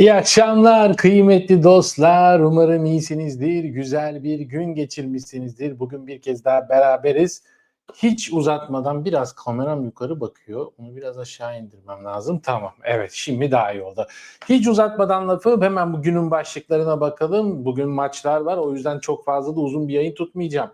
İyi akşamlar kıymetli dostlar. Umarım iyisinizdir. Güzel bir gün geçirmişsinizdir. Bugün bir kez daha beraberiz. Hiç uzatmadan biraz kameram yukarı bakıyor. Onu biraz aşağı indirmem lazım. Tamam. Evet, şimdi daha iyi oldu. Hiç uzatmadan lafı hemen bugünün başlıklarına bakalım. Bugün maçlar var. O yüzden çok fazla da uzun bir yayın tutmayacağım.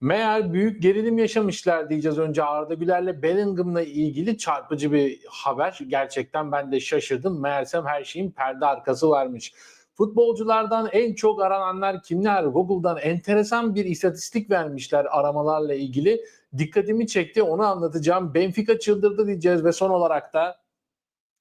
Meğer büyük gerilim yaşamışlar diyeceğiz önce Arda Güler'le Bellingham'la ilgili çarpıcı bir haber. Gerçekten ben de şaşırdım. Meğersem her şeyin perde arkası varmış. Futbolculardan en çok arananlar kimler? Google'dan enteresan bir istatistik vermişler aramalarla ilgili. Dikkatimi çekti, onu anlatacağım. Benfica çıldırdı diyeceğiz ve son olarak da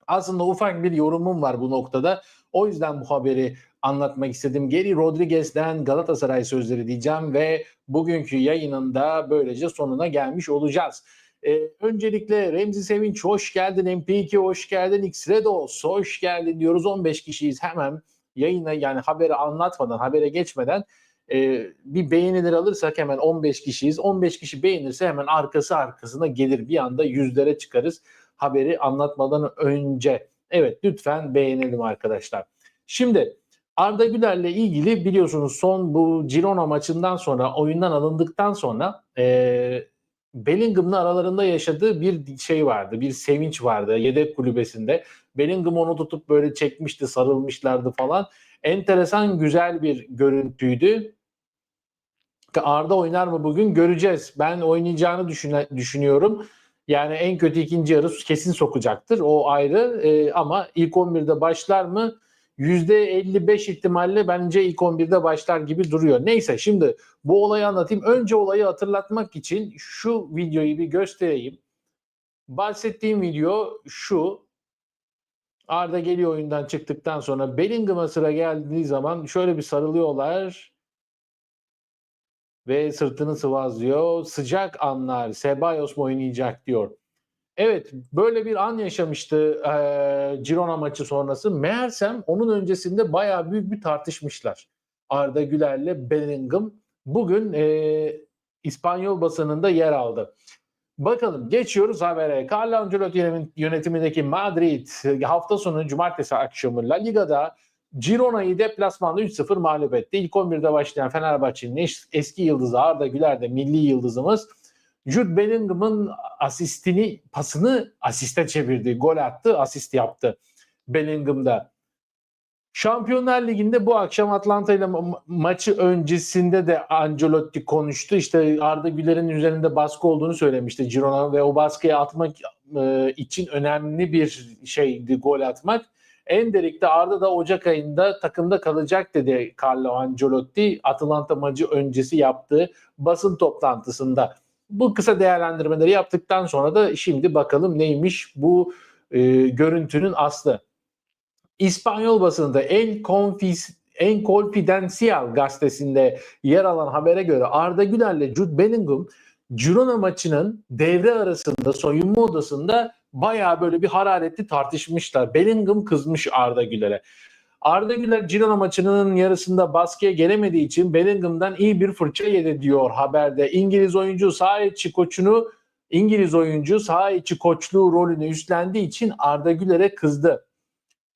aslında ufak bir yorumum var bu noktada. O yüzden bu haberi anlatmak istedim. Geri Rodriguez'den Galatasaray sözleri diyeceğim ve bugünkü yayının da böylece sonuna gelmiş olacağız. Öncelikle Remzi Sevinç hoş geldin, MP2 hoş geldin, X-Redos hoş geldin diyoruz. 15 kişiyiz, hemen yayına yani haberi anlatmadan, habere geçmeden bir beğeniler alırsak hemen 15 kişiyiz. 15 kişi beğenirse hemen arkası arkasına gelir, bir anda yüzlere çıkarız haberi anlatmadan önce. Evet, lütfen beğenelim arkadaşlar. Şimdi Arda Güler'le ilgili biliyorsunuz son bu Girona maçından sonra, oyundan alındıktan sonra Bellingham'la aralarında yaşadığı bir şey vardı. Bir sevinç vardı yedek kulübesinde. Bellingham onu tutup böyle çekmişti, sarılmışlardı falan. Enteresan güzel bir görüntüydü. Arda oynar mı bugün göreceğiz. Ben oynayacağını düşünüyorum. Yani en kötü ikinci yarı kesin sokacaktır. O ayrı. Ama ilk 11'de başlar mı? %55 ihtimalle bence ilk 11'de başlar gibi duruyor. Neyse, şimdi bu olayı anlatayım. Önce olayı hatırlatmak için şu videoyu bir göstereyim. Bahsettiğim video şu. Arda geliyor oyundan çıktıktan sonra, Bellingham'a sıra geldiği zaman şöyle bir sarılıyorlar ve sırtını sıvazlıyor. Sıcak anlar, Ceballos mu oynayacak diyor. Evet, böyle bir an yaşamıştı Girona maçı sonrası. Meğersem onun öncesinde bayağı büyük bir tartışmışlar. Arda Güler'le Bellingham. Bugün İspanyol basınında yer aldı. Bakalım, geçiyoruz habere. Carlo Ancelotti yönetimindeki Madrid hafta sonu cumartesi akşamı La Liga'da Girona'yı deplasmanda 3-0 mağlup etti. İlk 11'de başlayan Fenerbahçe'nin eski yıldızı Arda Güler de milli yıldızımız Jude Bellingham'ın pasını asiste çevirdi. Gol attı, asist yaptı Bellingham'da. Şampiyonlar Ligi'nde bu akşam Atlanta ile maçı öncesinde de Ancelotti konuştu. İşte Arda Güler'in üzerinde baskı olduğunu söylemişti Girona ve o baskıyı atmak için önemli bir şeydi gol atmak. Enderik'te Arda da Ocak ayında takımda kalacak dedi Carlo Ancelotti, Atlanta maçı öncesi yaptığı basın toplantısında. Bu kısa değerlendirmeleri yaptıktan sonra da şimdi bakalım neymiş bu görüntünün aslı. İspanyol basında El Confidencial gazetesinde yer alan habere göre Arda Güler'le Jude Bellingham Girona maçının devre arasında soyunma odasında bayağı böyle bir hararetli tartışmışlar. Bellingham kızmış Arda Güler'e. Arda Güler Girona maçının yarısında baskıya gelemediği için Bellingham'dan iyi bir fırça yedi diyor haberde. İngiliz oyuncu saha içi koçluğu rolünü üstlendiği için Arda Güler'e kızdı.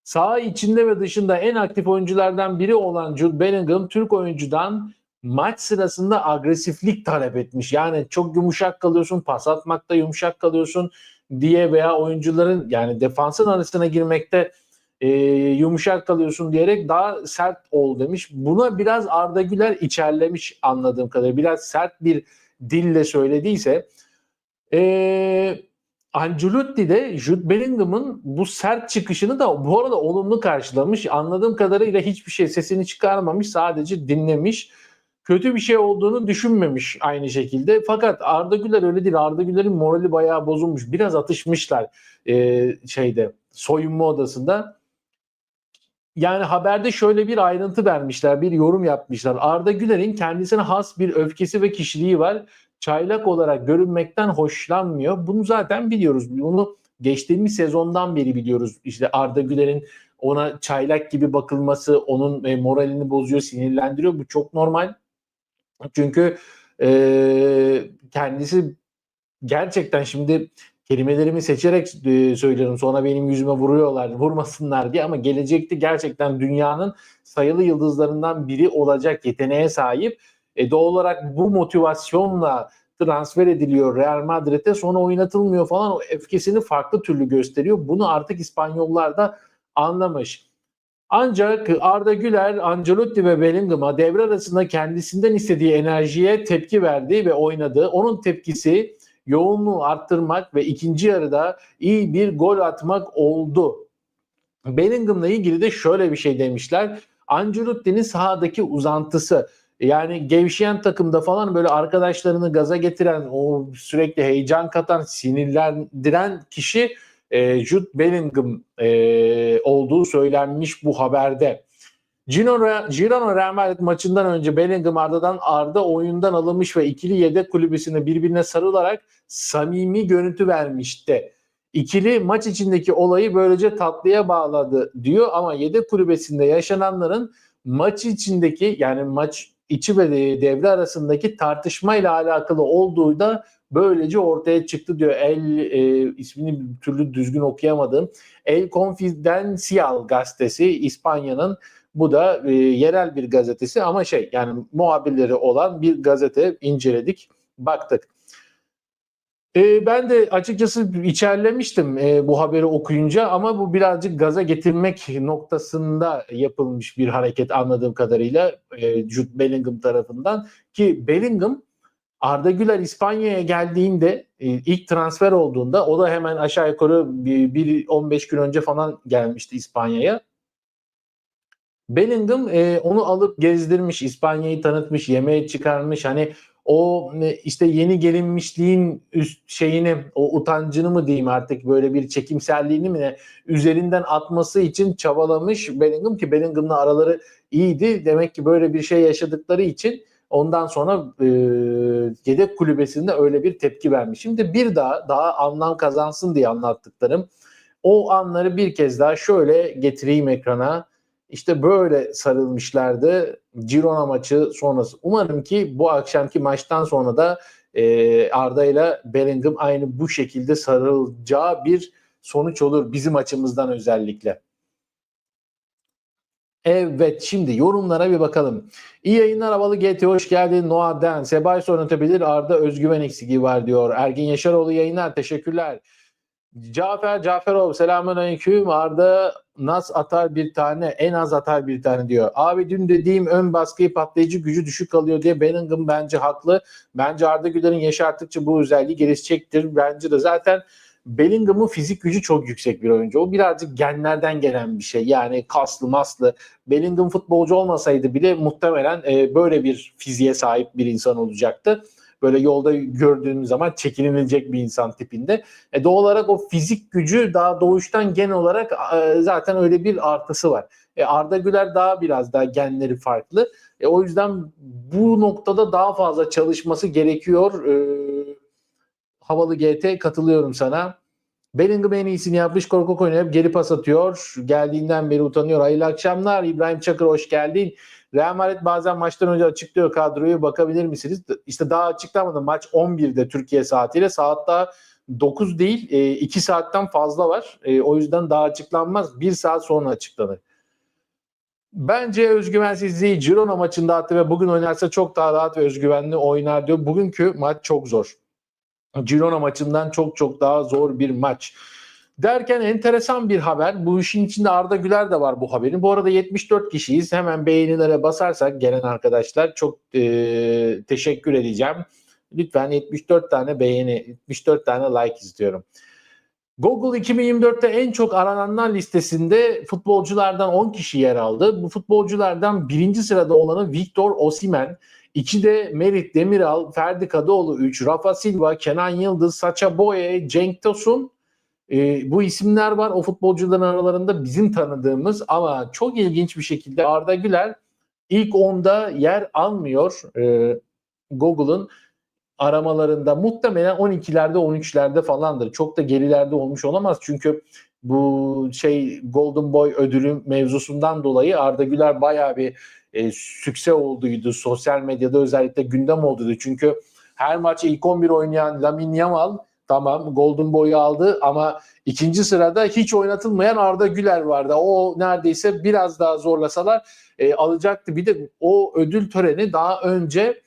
Saha içinde ve dışında en aktif oyunculardan biri olan Jude Bellingham, Türk oyuncudan maç sırasında agresiflik talep etmiş. Yani çok yumuşak kalıyorsun, pas atmakta yumuşak kalıyorsun diye veya oyuncuların yani defansın arasına girmekte yumuşak kalıyorsun diyerek daha sert ol demiş. Buna biraz Arda Güler içerlemiş anladığım kadarıyla. Biraz sert bir dille söylediyse. Ancelotti de Jude Bellingham'ın bu sert çıkışını da bu arada olumlu karşılamış. Anladığım kadarıyla hiçbir şey sesini çıkarmamış, sadece dinlemiş. Kötü bir şey olduğunu düşünmemiş aynı şekilde. Fakat Arda Güler öyle değil. Arda Güler'in morali bayağı bozulmuş. Biraz atışmışlar soyunma odasında. Yani haberde şöyle bir ayrıntı vermişler, bir yorum yapmışlar. Arda Güler'in kendisine has bir öfkesi ve kişiliği var. Çaylak olarak görünmekten hoşlanmıyor. Bunu zaten biliyoruz. Bunu geçtiğimiz sezondan beri biliyoruz. İşte Arda Güler'in ona çaylak gibi bakılması onun moralini bozuyor, sinirlendiriyor. Bu çok normal. Çünkü kendisi gerçekten şimdi kelimelerimi seçerek söylüyorum. Sonra benim yüzüme vuruyorlar, vurmasınlar diye ama gelecekte gerçekten dünyanın sayılı yıldızlarından biri olacak yeteneğe sahip. Doğal olarak bu motivasyonla transfer ediliyor Real Madrid'e, sonra oynatılmıyor falan, o öfkesini farklı türlü gösteriyor. Bunu artık İspanyollar da anlamış. Ancak Arda Güler, Ancelotti ve Bellingham'a devre arasında kendisinden istediği enerjiye tepki verdi ve oynadı. Onun tepkisi yoğunluğu arttırmak ve ikinci yarıda iyi bir gol atmak oldu. Bellingham'la ilgili de şöyle bir şey demişler. Ancelotti'nin sahadaki uzantısı. Yani gevşeyen takımda falan böyle arkadaşlarını gaza getiren, o sürekli heyecan katan, sinirlendiren kişi Jude Bellingham olduğu söylenmiş bu haberde. Girona Real Madrid maçından önce Bellingham Arda oyundan alınmış ve ikili yedek kulübesine birbirine sarılarak samimi görüntü vermişti. İkili maç içindeki olayı böylece tatlıya bağladı diyor ama yedek kulübesinde yaşananların maç içindeki, yani maç içi ve devre arasındaki tartışmayla alakalı olduğu da böylece ortaya çıktı diyor. İsmini bir türlü düzgün okuyamadım. El Confidencial gazetesi, İspanya'nın, bu da yerel bir gazetesi ama yani muhabirleri olan bir gazete, inceledik, baktık. Ben de açıkçası içerlemiştim bu haberi okuyunca ama bu birazcık gaza getirmek noktasında yapılmış bir hareket anladığım kadarıyla Jude Bellingham tarafından. Ki Bellingham, Arda Güler İspanya'ya geldiğinde, ilk transfer olduğunda, o da hemen aşağı yukarı 15 gün önce falan gelmişti İspanya'ya. Bellingham onu alıp gezdirmiş, İspanya'yı tanıtmış, yemeğe çıkarmış. Hani o işte yeni gelinmişliğin üst şeyini, o utancını mı diyeyim artık, böyle bir çekimselliğini mi ne, üzerinden atması için çabalamış Bellingham, ki Bellingham'la araları iyiydi. Demek ki böyle bir şey yaşadıkları için ondan sonra yedek kulübesinde öyle bir tepki vermiş. Şimdi bir daha anlam kazansın diye anlattıklarım. O anları bir kez daha şöyle getireyim ekrana. İşte böyle sarılmışlardı Girona maçı sonrası. Umarım ki bu akşamki maçtan sonra da Arda ile Bellingham aynı bu şekilde sarılacağı bir sonuç olur bizim açımızdan özellikle. Evet, şimdi yorumlara bir bakalım. İyi yayınlar Havalı GT, hoş geldin. Noah Den, Sebays oynatabilir, Arda özgüven eksikliği var diyor. Ergin Yaşaroğlu yayınlar, teşekkürler. Caferov selamünaleyküm. Arda nas atar bir tane, en az atar bir tane diyor. Abi dün dediğim ön baskıyı, patlayıcı gücü düşük kalıyor diye Bellingham bence haklı. Bence Arda Güler'in yaşı arttıkça bu özelliği gelişecektir. Bence de zaten Bellingham'ın fizik gücü çok yüksek bir oyuncu. O birazcık genlerden gelen bir şey. Yani kaslı maslı. Bellingham futbolcu olmasaydı bile muhtemelen böyle bir fiziğe sahip bir insan olacaktı. Böyle yolda gördüğümüz zaman çekinilecek bir insan tipinde. Doğal olarak o fizik gücü daha doğuştan gen olarak zaten öyle bir artısı var. Arda Güler biraz daha genleri farklı. O yüzden bu noktada daha fazla çalışması gerekiyor. Havalı GT, katılıyorum sana. Bellingham en iyisini yapmış. Korkak oynayıp geri pas atıyor. Geldiğinden beri utanıyor. Hayırlı akşamlar. İbrahim Çakır, hoş geldin. Real Madrid bazen maçtan önce açıklıyor kadroyu. Bakabilir misiniz? İşte daha açıklamadı. Maç 11'de Türkiye saatiyle. Saat daha 9 değil. 2 saatten fazla var. O yüzden daha açıklanmaz. 1 saat sonra açıklanır. Bence özgüvensizliği Girona maçında attı ve bugün oynarsa çok daha rahat ve özgüvenli oynar diyor. Bugünkü maç çok zor. Girona maçından çok daha zor bir maç. Derken enteresan bir haber. Bu işin içinde Arda Güler de var bu haberin. Bu arada 74 kişiyiz. Hemen beğenilere basarsak gelen arkadaşlar çok teşekkür edeceğim. Lütfen 74 tane beğeni, 74 tane like istiyorum. Google 2024'te en çok arananlar listesinde futbolculardan 10 kişi yer aldı. Bu futbolculardan birinci sırada olanı Victor Osimhen, 2'de Merih Demiral, Ferdi Kadıoğlu 3, Rafa Silva, Kenan Yıldız, Sacha Boey, Cenk Tosun. Bu isimler var. O futbolcuların aralarında bizim tanıdığımız ama çok ilginç bir şekilde Arda Güler ilk 10'da yer almıyor. Google'ın aramalarında muhtemelen 12'lerde 13'lerde falandır. Çok da gerilerde olmuş olamaz. Çünkü bu Golden Boy ödülü mevzusundan dolayı Arda Güler bayağı bir sükse olduydu. Sosyal medyada özellikle gündem olduydu. Çünkü her maç ilk 11 oynayan Lamine Yamal Tamam, Golden Boy'u aldı ama ikinci sırada hiç oynatılmayan Arda Güler vardı. O neredeyse biraz daha zorlasalar alacaktı. Bir de o ödül töreni daha önce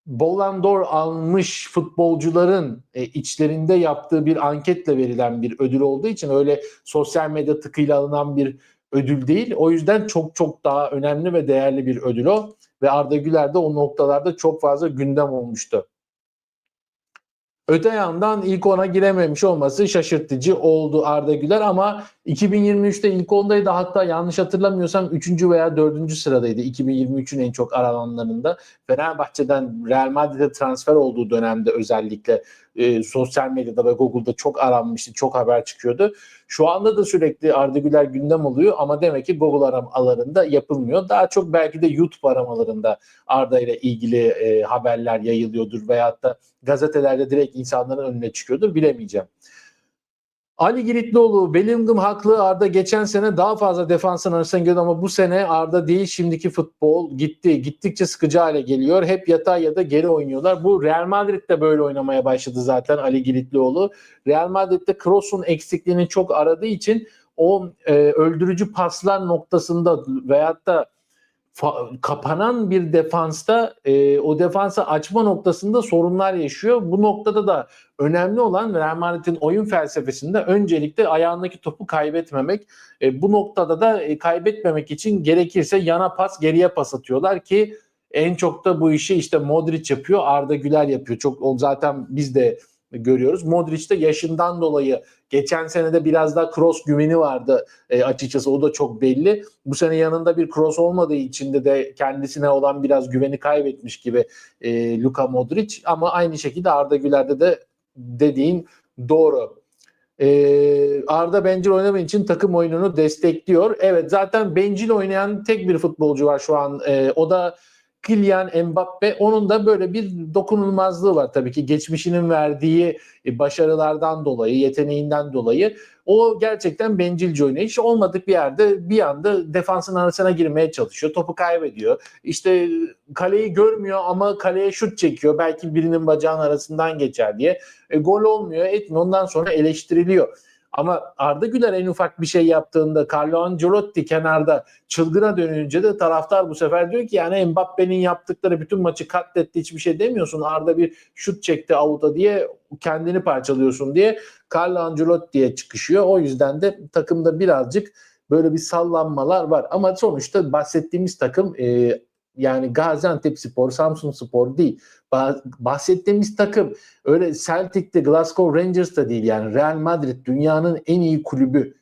Ballon d'Or almış futbolcuların içlerinde yaptığı bir anketle verilen bir ödül olduğu için öyle sosyal medya tıkıyla alınan bir ödül değil. O yüzden çok çok daha önemli ve değerli bir ödül o. Ve Arda Güler de o noktalarda çok fazla gündem olmuştu. Öte yandan ilk 10'a girememiş olması şaşırtıcı oldu Arda Güler ama 2023'te ilk 10'daydı, hatta yanlış hatırlamıyorsam 3. veya 4. sıradaydı 2023'ün en çok arananlarında. Fenerbahçe'den Real Madrid'e transfer olduğu dönemde özellikle sosyal medyada ve Google'da çok aranmıştı, çok haber çıkıyordu. Şu anda da sürekli Arda Güler gündem oluyor ama demek ki Google aramalarında yapılmıyor. Daha çok belki de YouTube aramalarında Arda ile ilgili haberler yayılıyordur veyahut da gazetelerde direkt insanların önüne çıkıyordur, bilemeyeceğim. Ali Giritlioğlu, Bellingham haklı, Arda geçen sene daha fazla defansın arasına giriyordu ama bu sene Arda değil, şimdiki futbol gitti. Gittikçe sıkıcı hale geliyor. Hep yatay ya da geri oynuyorlar. Bu Real Madrid'de böyle oynamaya başladı zaten Ali Giritlioğlu. Real Madrid'de Kroos'un eksikliğini çok aradığı için o öldürücü paslar noktasında veyahut da kapanan bir defansta o defansı açma noktasında sorunlar yaşıyor. Bu noktada da önemli olan Real Madrid'in oyun felsefesinde öncelikle ayağındaki topu kaybetmemek. Bu noktada da kaybetmemek için gerekirse yana pas, geriye pas atıyorlar ki en çok da bu işi işte Modric yapıyor, Arda Güler yapıyor. Çok zaten biz de görüyoruz. Modric de yaşından dolayı geçen senede biraz daha cross güveni vardı açıkçası, o da çok belli. Bu sene yanında bir cross olmadığı için de kendisine olan biraz güveni kaybetmiş gibi Luka Modric, ama aynı şekilde Arda Güler'de de dediğin doğru. Arda bencil oynamak için takım oyununu destekliyor. Evet, zaten bencil oynayan tek bir futbolcu var şu an. O da Kylian Mbappe. Onun da böyle bir dokunulmazlığı var tabii ki. Geçmişinin verdiği başarılardan dolayı, yeteneğinden dolayı. O gerçekten bencilce oynuyor. Hiç olmadık bir yerde bir anda defansın arasına girmeye çalışıyor. Topu kaybediyor. İşte kaleyi görmüyor ama kaleye şut çekiyor. Belki birinin bacağının arasından geçer diye. Gol olmuyor, etmiyor. Ondan sonra eleştiriliyor. Ama Arda Güler en ufak bir şey yaptığında, Carlo Ancelotti kenarda çılgına dönünce de taraftar bu sefer diyor ki yani Mbappe'nin yaptıkları bütün maçı katletti, hiçbir şey demiyorsun. Arda bir şut çekti avuta diye kendini parçalıyorsun diye Carlo Ancelotti'ye çıkışıyor. O yüzden de takımda birazcık böyle bir sallanmalar var. Ama sonuçta bahsettiğimiz takım yani Gaziantepspor, Samsunspor değil. Bahsettiğimiz takım öyle Celtic'te, Glasgow Rangers'ta değil, yani Real Madrid dünyanın en iyi kulübü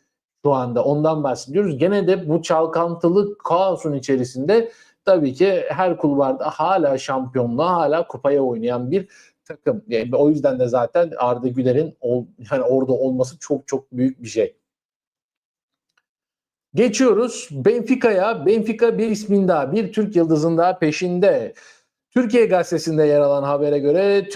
şu anda, ondan bahsediyoruz. Gene de bu çalkantılı kaosun içerisinde tabii ki her kulvarda hala şampiyonluğa, hala kupaya oynayan bir takım. Yani o yüzden de zaten Arda Güler'in yani orada olması çok çok büyük bir şey. Geçiyoruz Benfica'ya. Benfica bir ismin daha, bir Türk yıldızın daha peşinde. Türkiye Gazetesi'nde yer alan habere göre bir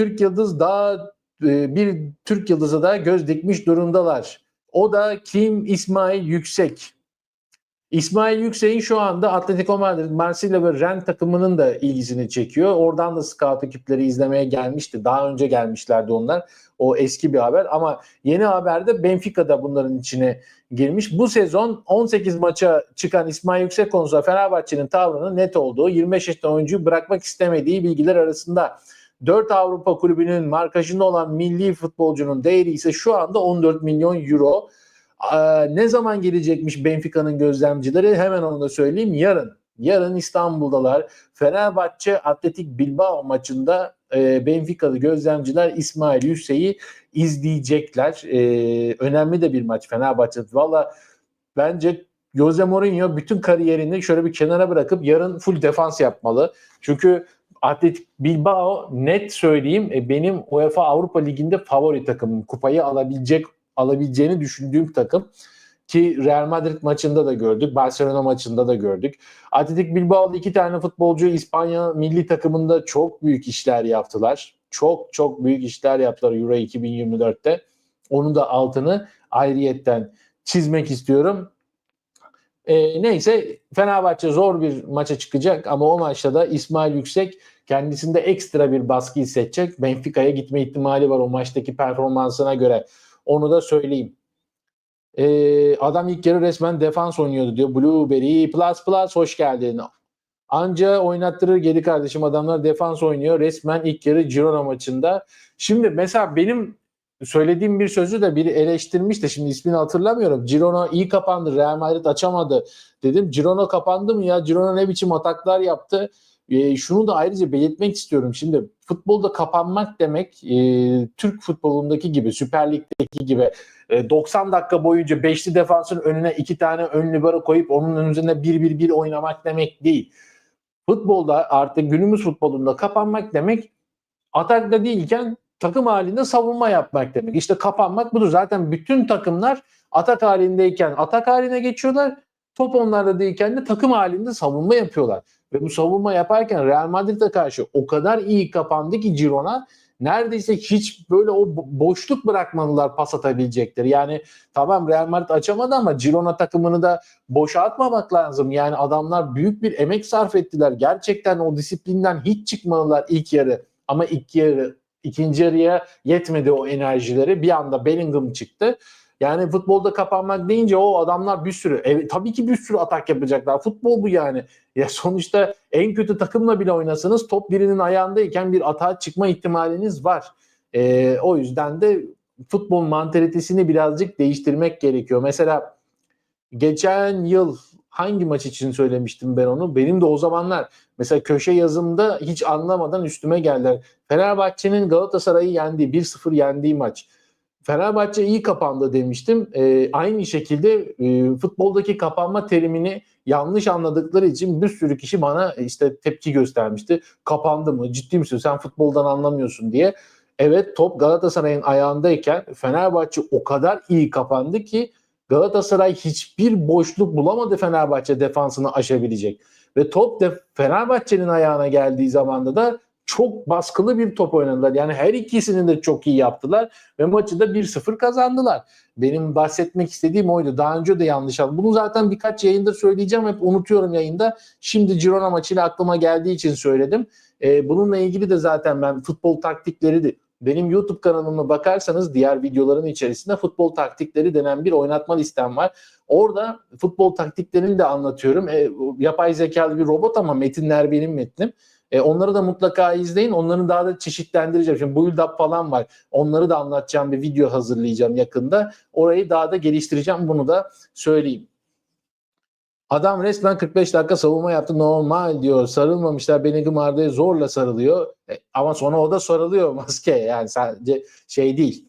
Türk yıldızı da göz dikmiş durumdalar. O da kim? İsmail Yüksek. İsmail Yüksek'in şu anda Atletico Madrid, Marsilya ve Rennes takımının da ilgisini çekiyor. Oradan da scout ekipleri izlemeye gelmişti. Daha önce gelmişlerdi onlar. O eski bir haber ama yeni haberde Benfica'da bunların içine girmiş. Bu sezon 18 maça çıkan İsmail Yüksek konusunda Fenerbahçe'nin tavrının net olduğu, 25 yaşında oyuncuyu bırakmak istemediği bilgiler arasında. 4 Avrupa kulübünün markajında olan milli futbolcunun değeri ise şu anda 14 milyon euro. Ne zaman gelecekmiş Benfica'nın gözlemcileri? Hemen onu da söyleyeyim. Yarın İstanbul'dalar. Fenerbahçe Atletik Bilbao maçında Benfica'lı gözlemciler İsmail Yüksek'i izleyecekler. Önemli de bir maç Fenerbahçe. Valla bence Jose Mourinho bütün kariyerini şöyle bir kenara bırakıp yarın full defans yapmalı. Çünkü Atletik Bilbao, net söyleyeyim, benim UEFA Avrupa Ligi'nde favori takımım. Kupayı alabileceğini düşündüğüm takım, ki Real Madrid maçında da gördük, Barcelona maçında da gördük. Atletik Bilbao'da 2 tane futbolcu İspanya milli takımında çok büyük işler yaptılar. Çok çok büyük işler yaptılar Euro 2024'te. Onun da altını ayrıyetten çizmek istiyorum. Neyse Fenerbahçe zor bir maça çıkacak ama o maçta da İsmail Yüksek kendisinde ekstra bir baskı hissedecek. Benfica'ya gitme ihtimali var o maçtaki performansına göre. Onu da söyleyeyim. Adam ilk yarı resmen defans oynuyordu diyor. Blueberry plus hoş geldin. Anca oynattırır geri kardeşim, adamlar defans oynuyor. Resmen ilk yarı Girona maçında. Şimdi mesela benim söylediğim bir sözü de biri eleştirmiş de şimdi ismini hatırlamıyorum. Girona iyi kapandı, Real Madrid açamadı dedim. Girona kapandı mı ya? Girona ne biçim ataklar yaptı? Şunu da ayrıca belirtmek istiyorum. Şimdi futbolda kapanmak demek Türk futbolundaki gibi, Süper Lig'deki gibi 90 dakika boyunca beşli defansın önüne 2 tane ön libero koyup onun üzerine 1-1-1 oynamak demek değil. Futbolda artık günümüz futbolunda kapanmak demek atakta değilken takım halinde savunma yapmak demek. İşte kapanmak budur. Zaten bütün takımlar atak halindeyken atak haline geçiyorlar. Top onlarda değilken de takım halinde savunma yapıyorlar. Ve bu savunma yaparken Real Madrid'e karşı o kadar iyi kapandı ki Girona, neredeyse hiç böyle o boşluk bırakmadılar pas atabilecekleri. Yani tamam Real Madrid açamadı ama Girona takımını da boşa atmamak lazım. Yani adamlar büyük bir emek sarf ettiler. Gerçekten o disiplinden hiç çıkmadılar ilk yarı. Ama ikinci yarıya yetmedi o enerjileri. Bir anda Bellingham çıktı. Yani futbolda kapanmak deyince o adamlar bir sürü, tabii ki bir sürü atak yapacaklar. Futbol bu yani. Ya sonuçta en kötü takımla bile oynasanız top birinin ayağındayken bir atağa çıkma ihtimaliniz var. O yüzden de futbol mantalitesini birazcık değiştirmek gerekiyor. Mesela geçen yıl hangi maç için söylemiştim ben onu? Benim de o zamanlar mesela köşe yazımda hiç anlamadan üstüme geldiler. Fenerbahçe'nin Galatasaray'ı yendiği, 1-0 yendiği maç. Fenerbahçe iyi kapandı demiştim. Aynı şekilde futboldaki kapanma terimini yanlış anladıkları için bir sürü kişi bana işte tepki göstermişti. Kapandı mı? Ciddi misin? Sen futboldan anlamıyorsun diye. Evet, top Galatasaray'ın ayağındayken Fenerbahçe o kadar iyi kapandı ki Galatasaray hiçbir boşluk bulamadı Fenerbahçe defansını aşabilecek. Ve top da Fenerbahçe'nin ayağına geldiği zamanda da çok baskılı bir top oynadılar. Yani her ikisini de çok iyi yaptılar ve maçı da 1-0 kazandılar. Benim bahsetmek istediğim oydu. Daha önce de yanlış aldım. Bunu zaten birkaç yayında söyleyeceğim. Hep unutuyorum yayında. Şimdi Girona maçıyla aklıma geldiği için söyledim. Bununla ilgili de zaten ben futbol taktikleri de benim YouTube kanalıma bakarsanız diğer videoların içerisinde futbol taktikleri denen bir oynatma listem var. Orada futbol taktiklerini de anlatıyorum. Yapay zekalı bir robot ama metinler benim metnim. Onları da mutlaka izleyin. Onların daha da çeşitlendireceğim. Şimdi build up falan var. Onları da anlatacağım bir video hazırlayacağım yakında. Orayı daha da geliştireceğim. Bunu da söyleyeyim. Adam resmen 45 dakika savunma yaptı. Normal diyor. Sarılmamışlar. Bellingham Arda'ya zorla sarılıyor. Ama sonra o da sarılıyor maske. Yani sadece şey değil.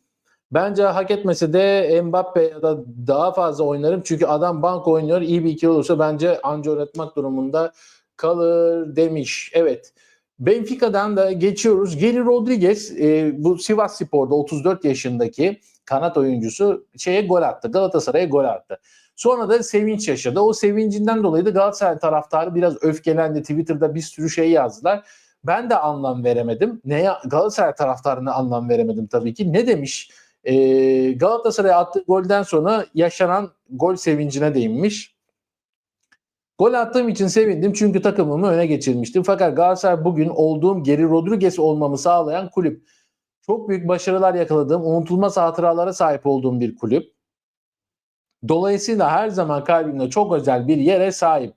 Bence hak etmese de Mbappe ya da daha fazla oynarım. Çünkü adam bank oynuyor. İyi bir ikili olursa bence anca oynatmak durumunda kalır demiş. Evet. Benfica'dan da geçiyoruz. Geri Rodriguez bu Sivasspor'da 34 yaşındaki kanat oyuncusu gol attı. Galatasaray'a gol attı. Sonra da sevinç yaşadı. O sevincinden dolayı da Galatasaray taraftarı biraz öfkelendi. Twitter'da bir sürü şey yazdılar. Ben de anlam veremedim. Galatasaray taraftarına anlam veremedim tabii ki. Ne demiş? Galatasaray'a attığı golden sonra yaşanan gol sevincine değinmiş. Gol attığım için sevindim çünkü takımımı öne geçirmiştim. Fakat Galatasaray bugün olduğum Geri Rodriguez olmamı sağlayan kulüp. Çok büyük başarılar yakaladığım, unutulmaz hatıralara sahip olduğum bir kulüp. Dolayısıyla her zaman kalbimde çok özel bir yere sahip.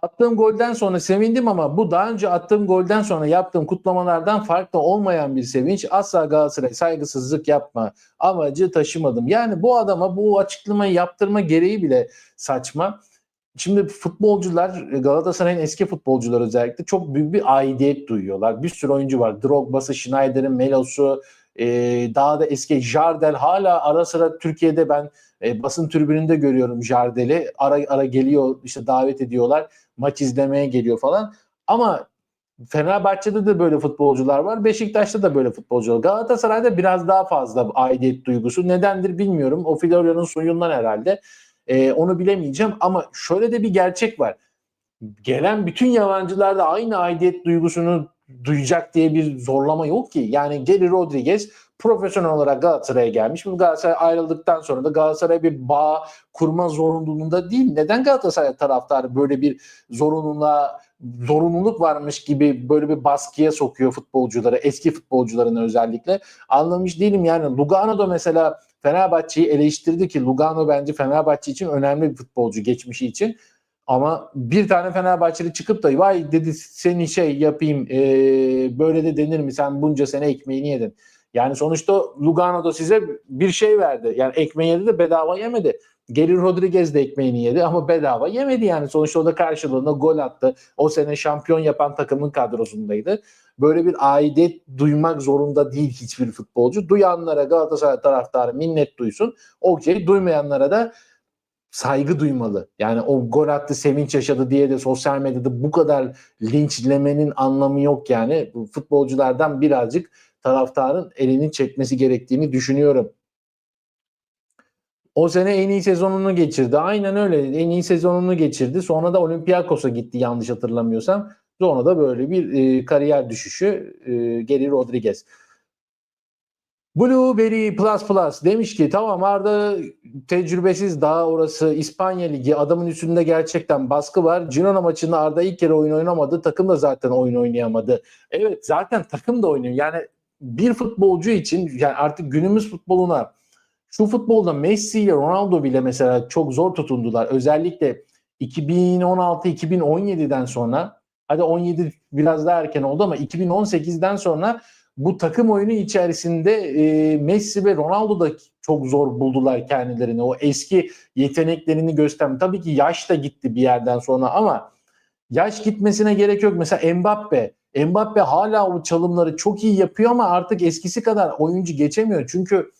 Attığım golden sonra sevindim ama bu daha önce attığım golden sonra yaptığım kutlamalardan farklı olmayan bir sevinç. Asla Galatasaray saygısızlık yapma amacı taşımadım. Yani bu adama bu açıklamayı yaptırma gereği bile saçma. Şimdi futbolcular, Galatasaray'ın eski futbolcuları özellikle çok büyük bir aidiyet duyuyorlar. Bir sürü oyuncu var. Drogba'sı, Schneider'in, Melos'u, daha da eski Jardel. Hala ara sıra Türkiye'de ben basın tribününde görüyorum Jardel'i. Ara ara geliyor, işte davet ediyorlar. Maç izlemeye geliyor falan. Ama Fenerbahçe'de de böyle futbolcular var. Beşiktaş'ta da böyle futbolcular. Galatasaray'da biraz daha fazla aidiyet duygusu. Nedendir bilmiyorum. O Florya'nın suyundan herhalde. Onu bilemeyeceğim ama şöyle de bir gerçek var. Gelen bütün yabancılar da aynı aidiyet duygusunu duyacak diye bir zorlama yok ki. Yani Geri Rodriguez profesyonel olarak Galatasaray'a gelmiş. Bu Galatasaray ayrıldıktan sonra da Galatasaray bir bağ kurma zorunluluğunda değil. Neden Galatasaray taraftarı böyle bir zorunluluk varmış gibi böyle bir baskıya sokuyor futbolcuları, eski futbolcularını özellikle? Anlamış değilim yani. Lugano da mesela Fenerbahçe'yi eleştirdi ki Lugano bence Fenerbahçe için önemli bir futbolcu geçmişi için. Ama bir tane Fenerbahçeli çıkıp da vay dedi seni şey yapayım böyle de denir mi sen bunca sene ekmeğini yedin. Yani sonuçta Lugano da size bir şey verdi. Yani ekmeği yedi de bedava yemedi. Geri Rodriguez de ekmeğini yedi ama bedava yemedi yani. Sonuçta o da karşılığında gol attı. O sene şampiyon yapan takımın kadrosundaydı. Böyle bir aidiyet duymak zorunda değil hiçbir futbolcu. Duyanlara Galatasaray taraftarı minnet duysun. Okey, duymayanlara da saygı duymalı. Yani o gol attı, sevinç yaşadı diye de sosyal medyada bu kadar linçlemenin anlamı yok yani. Bu futbolculardan birazcık taraftarın elini çekmesi gerektiğini düşünüyorum. O sene en iyi sezonunu geçirdi. Aynen öyle. En iyi sezonunu geçirdi. Sonra da Olympiakos'a gitti yanlış hatırlamıyorsam. Sonra da böyle bir kariyer düşüşü. Geri Rodriguez. Blueberry Plus Plus demiş ki tamam Arda tecrübesiz, daha orası İspanya Ligi, adamın üstünde gerçekten baskı var. Girona maçında Arda ilk kere oyun oynamadı. Takım da zaten oyun oynayamadı. Evet, zaten takım da oynuyor. Yani bir futbolcu için yani artık günümüz futboluna, şu futbolda Messi ile Ronaldo bile mesela çok zor tutundular. Özellikle 2016-2017'den sonra, hadi 17 biraz daha erken oldu ama 2018'den sonra bu takım oyunu içerisinde Messi ve Ronaldo da çok zor buldular kendilerini. O eski yeteneklerini gösterme. Tabii ki yaş da gitti bir yerden sonra ama yaş gitmesine gerek yok. Mesela Mbappe hala o çalımları çok iyi yapıyor ama artık eskisi kadar oyuncu geçemiyor. Çünkü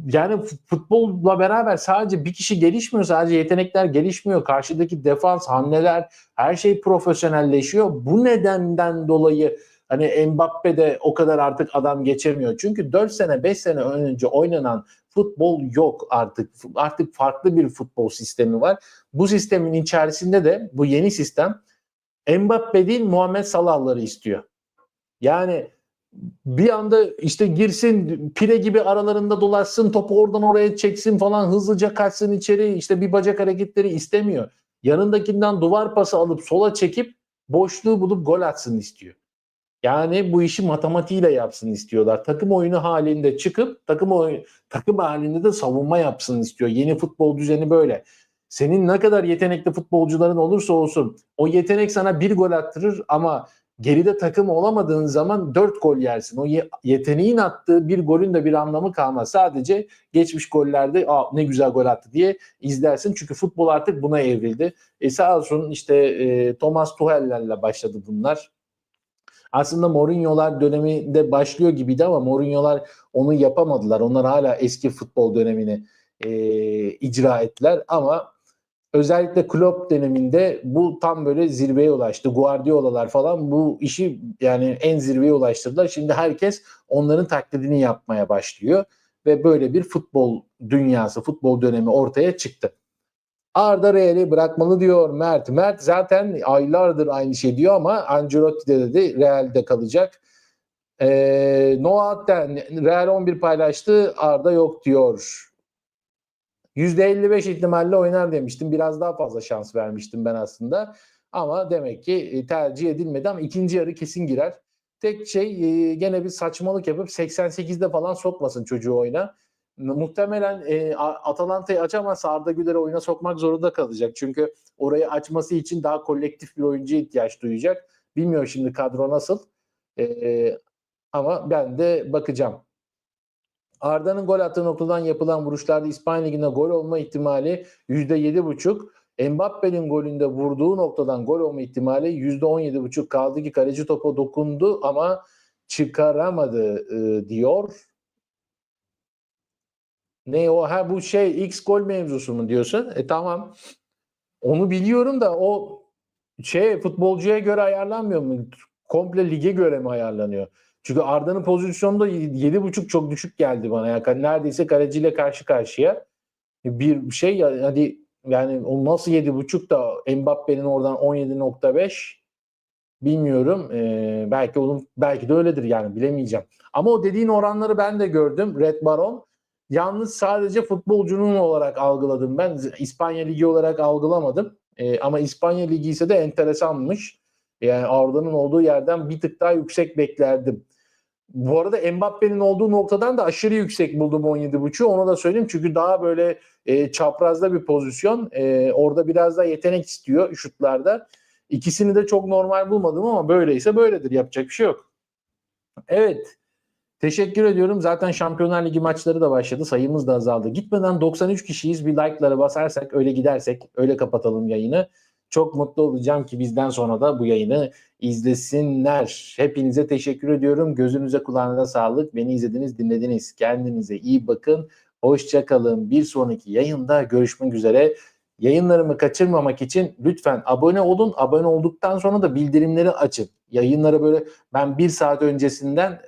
yani futbolla beraber sadece bir kişi gelişmiyor, sadece yetenekler gelişmiyor. Karşıdaki defans, hamleler, her şey profesyonelleşiyor. Bu nedenden dolayı hani Mbappe de o kadar artık adam geçemiyor. Çünkü 4 sene, 5 sene önce oynanan futbol yok artık. Artık farklı bir futbol sistemi var. Bu sistemin içerisinde de bu yeni sistem Mbappe değil Muhammed Salah'ları istiyor. Yani bir anda işte girsin pire gibi aralarında dolaşsın, topu oradan oraya çeksin falan, hızlıca kaçsın içeri, işte bir bacak hareketleri istemiyor. Yanındakinden duvar pası alıp sola çekip boşluğu bulup gol atsın istiyor. Yani bu işi matematiğiyle yapsın istiyorlar. Takım oyunu halinde çıkıp takım halinde de savunma yapsın istiyor. Yeni futbol düzeni böyle. Senin ne kadar yetenekli futbolcuların olursa olsun o yetenek sana bir gol attırır ama geride takım olamadığın zaman 4 gol yersin. O yeteneğin attığı bir golün de bir anlamı kalmaz. Sadece geçmiş gollerde ne güzel gol attı diye izlersin. Çünkü futbol artık buna evrildi. Sağ olsun işte Thomas Tuchel'lerle başladı bunlar. Aslında Mourinho'lar döneminde başlıyor gibiydi ama Mourinho'lar onu yapamadılar. Onlar hala eski futbol dönemini icra ettiler ama özellikle Klopp döneminde bu tam böyle zirveye ulaştı. Guardiola'lar falan bu işi yani en zirveye ulaştırdılar. Şimdi herkes onların taklidini yapmaya başlıyor ve böyle bir futbol dünyası, futbol dönemi ortaya çıktı. Arda Real'i bırakmalı diyor Mert. Mert zaten aylardır aynı şey diyor ama Ancelotti de dedi Real'de kalacak. Noah'ten Real 11 paylaştı, Arda yok diyor. %55 ihtimalle oynar demiştim. Biraz daha fazla şans vermiştim ben aslında. Ama demek ki tercih edilmedi ama ikinci yarı kesin girer. Tek şey gene bir saçmalık yapıp 88'de falan sokmasın çocuğu oyuna. Muhtemelen Atalanta'yı açamazsa Arda Güler'i oyuna sokmak zorunda kalacak. Çünkü orayı açması için daha kolektif bir oyuncuya ihtiyaç duyacak. Bilmiyorum şimdi kadro nasıl. Ama ben de bakacağım. Arda'nın gol attığı noktadan yapılan vuruşlarda İspanya Ligi'nde gol olma ihtimali %7,5. Mbappe'nin golünde vurduğu noktadan gol olma ihtimali %17,5. Kaldı ki kaleci topa dokundu ama çıkaramadı diyor. Ne o? Ha bu şey X gol mevzusu mu diyorsun? Tamam. Onu biliyorum da o futbolcuya göre ayarlanmıyor mu? Komple lige göre mi ayarlanıyor? Çünkü Arda'nın pozisyonunda 7,5 çok düşük geldi bana. Yani neredeyse kaleciyle karşı karşıya. Bir şey hadi yani o nasıl 7,5 da Mbappe'nin oradan 17,5 Bilmiyorum. Belki de öyledir yani, bilemeyeceğim. Ama o dediğin oranları ben de gördüm. Red Baron. Yalnız sadece futbolcunun olarak algıladım ben. İspanya Ligi olarak algılamadım. Ama İspanya Ligi ise de enteresanmış. Yani Arda'nın olduğu yerden bir tık daha yüksek beklerdim. Bu arada Mbappe'nin olduğu noktadan da aşırı yüksek buldum 17.5'u. Onu da söyleyeyim çünkü daha böyle çaprazda bir pozisyon. Orada biraz daha yetenek istiyor şutlarda. İkisini de çok normal bulmadım ama böyleyse böyledir. Yapacak bir şey yok. Evet. Teşekkür ediyorum. Zaten Şampiyonlar Ligi maçları da başladı. Sayımız da azaldı. Gitmeden 93 kişiyiz. Bir like'lara basarsak, öyle gidersek, öyle kapatalım yayını. Çok mutlu olacağım ki bizden sonra da bu yayını izlesinler. Hepinize teşekkür ediyorum. Gözünüze kulağınıza sağlık. Beni izlediniz, dinlediniz. Kendinize iyi bakın. Hoşça kalın. Bir sonraki yayında görüşmek üzere. Yayınlarımı kaçırmamak için lütfen abone olun. Abone olduktan sonra da bildirimleri açın. Yayınları böyle ben bir saat öncesinden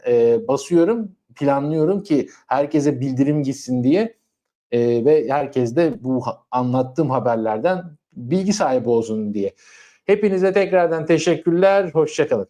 basıyorum, planlıyorum ki herkese bildirim gitsin diye ve herkes de bu anlattığım haberlerden bilgi sahibi olsun diye. Hepinize tekrardan teşekkürler. Hoşça kalın.